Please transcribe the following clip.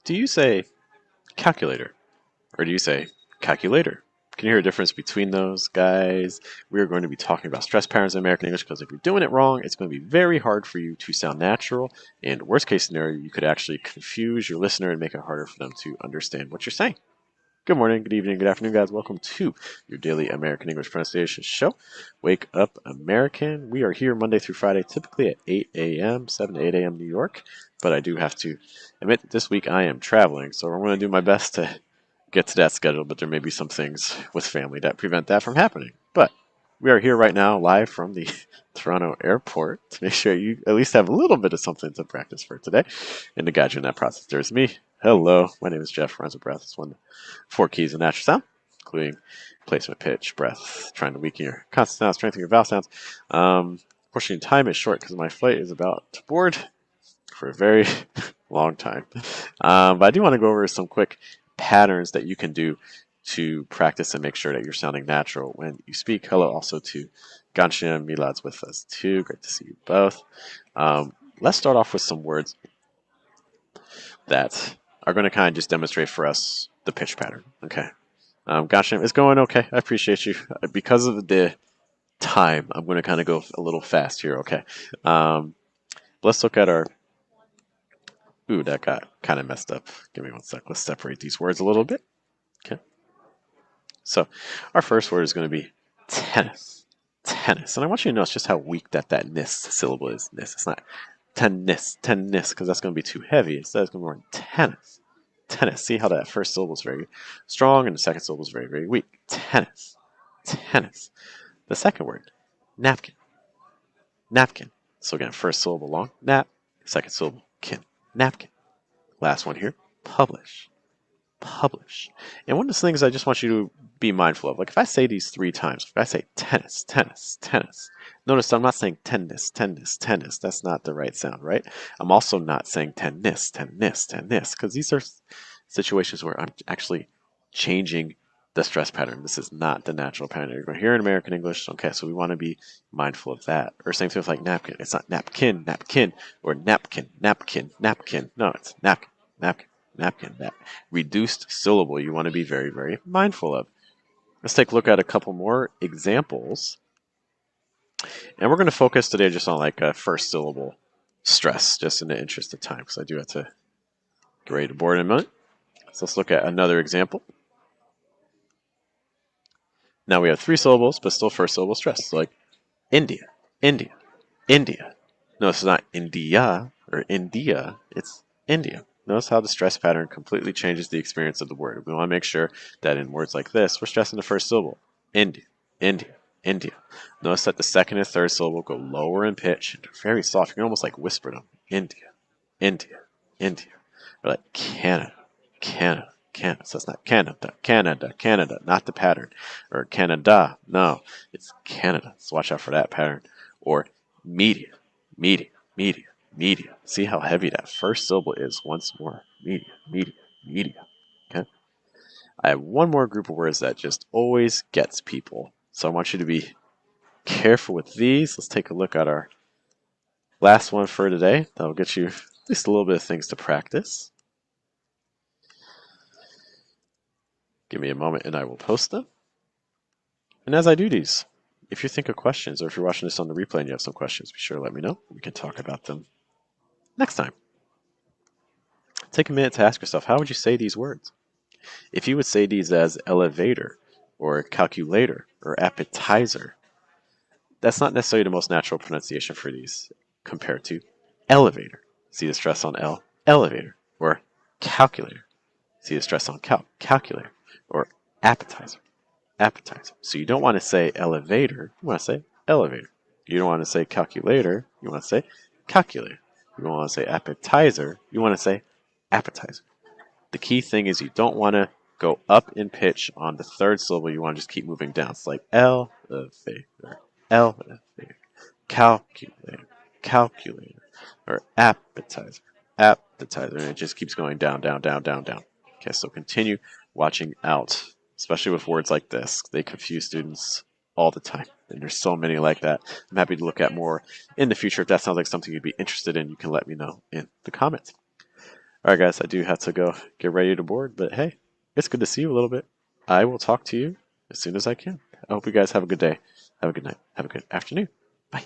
Do you say calculator or do you say calculator? Can you hear a difference between those guys? We are going to be talking about stress patterns in American English because if you're doing it wrong, it's going to be very hard for you to sound natural. And worst case scenario, you could actually confuse your listener and make it harder for them to understand what you're saying. Good morning, good evening, good afternoon, guys. Welcome to your daily American English pronunciation show. Wake up, American. We are here Monday through Friday, typically at 8 a.m., 7 to 8 a.m. New York. But I do have to admit that this week I am traveling, so I'm going to do my best to get to that schedule, but there may be some things with family that prevent that from happening. But we are here right now, live from the Toronto airport, to make sure you at least have a little bit of something to practice for today. And to guide you in that process, there's me. Hello, my name is Geoff. Runs with breath. It's one of the 4 keys of natural sound, including placement, pitch, breath, trying to weaken your consonant sounds, strengthen your vowel sounds. Unfortunately, time is short because my flight is about to board for a very long time. But I do want to go over some quick patterns that you can do to practice and make sure that you're sounding natural when you speak. Hello also to Ganshia and Milad's with us too. Great to see you both. Let's start off with some words that are going to kind of just demonstrate for us the pitch pattern. Okay. Ganshia, it's going okay. I appreciate you. Because of the time, I'm going to kind of go a little fast here. Okay. Let's look at our... Ooh, that got kind of messed up. Give me one sec. Let's separate these words a little bit. Okay. So our first word is going to be tennis. Tennis. And I want you to notice just how weak that nis syllable is. Nis. It's not tennis, because that's going to be too heavy. Instead, it's going to be more tennis. Tennis. See how that first syllable is very strong and the second syllable is very, very weak. Tennis. Tennis. The second word, napkin. Napkin. So again, first syllable long, nap. Second syllable, kin. Napkin. Last one here, publish. Publish. And one of the things I just want you to be mindful of, like if I say these 3 times, if I say tennis, tennis, tennis, notice I'm not saying tennis, tennis, tennis. That's not the right sound, right? I'm also not saying tennis, tennis, tennis, because these are situations where I'm actually changing the stress pattern. This is not the natural pattern you're going to hear in American English. Okay, so we want to be mindful of that. Or same thing with like napkin. It's not napkin, napkin, or napkin, napkin, napkin. No, it's napkin, napkin, napkin. That reduced syllable you want to be very, very mindful of. Let's take a look at a couple more examples. And we're going to focus today just on like a first syllable stress, just in the interest of time, because I do have to get ready to board in a minute. So let's look at another example. Now we have 3 syllables, but still first syllable stress. So like India, India, India. Notice it's not India or India, it's India. Notice how the stress pattern completely changes the experience of the word. We want to make sure that in words like this, we're stressing the first syllable. India, India, India. Notice that the second and third syllable go lower in pitch and they're very soft. You can almost like whisper them. India, India, India. Or like Canada, Canada. Canada. So it's not Canada, Canada, Canada, not the pattern. Or Canada. No, it's Canada. So watch out for that pattern. Or media, media, media, media. See how heavy that first syllable is once more. Media, media, media. Okay. I have one more group of words that just always gets people. So I want you to be careful with these. Let's take a look at our last one for today. That'll get you at least a little bit of things to practice. Give me a moment and I will post them. And as I do these, if you think of questions or if you're watching this on the replay and you have some questions, be sure to let me know. We can talk about them next time. Take a minute to ask yourself, how would you say these words? If you would say these as elevator or calculator or appetizer, that's not necessarily the most natural pronunciation for these compared to elevator. See the stress on L, elevator, or calculator. See the stress on calculator, or appetizer, appetizer. So you don't want to say elevator, you want to say elevator. You don't want to say calculator, you want to say calculator. You don't want to say appetizer, you want to say appetizer. The key thing is you don't want to go up in pitch on the third syllable. You want to just keep moving down. It's like elevator, elevator, calculator, calculator, or appetizer, appetizer. And it just keeps going down, down, down, down, down. Okay, so continue watching out, especially with words like this. They confuse students all the time, and there's so many like that. I'm happy to look at more in the future. If that sounds like something you'd be interested in, you can let me know in the comments. All right, guys, I do have to go get ready to board, but hey, it's good to see you a little bit. I will talk to you as soon as I can. I hope you guys have a good day. Have a good night. Have a good afternoon. Bye.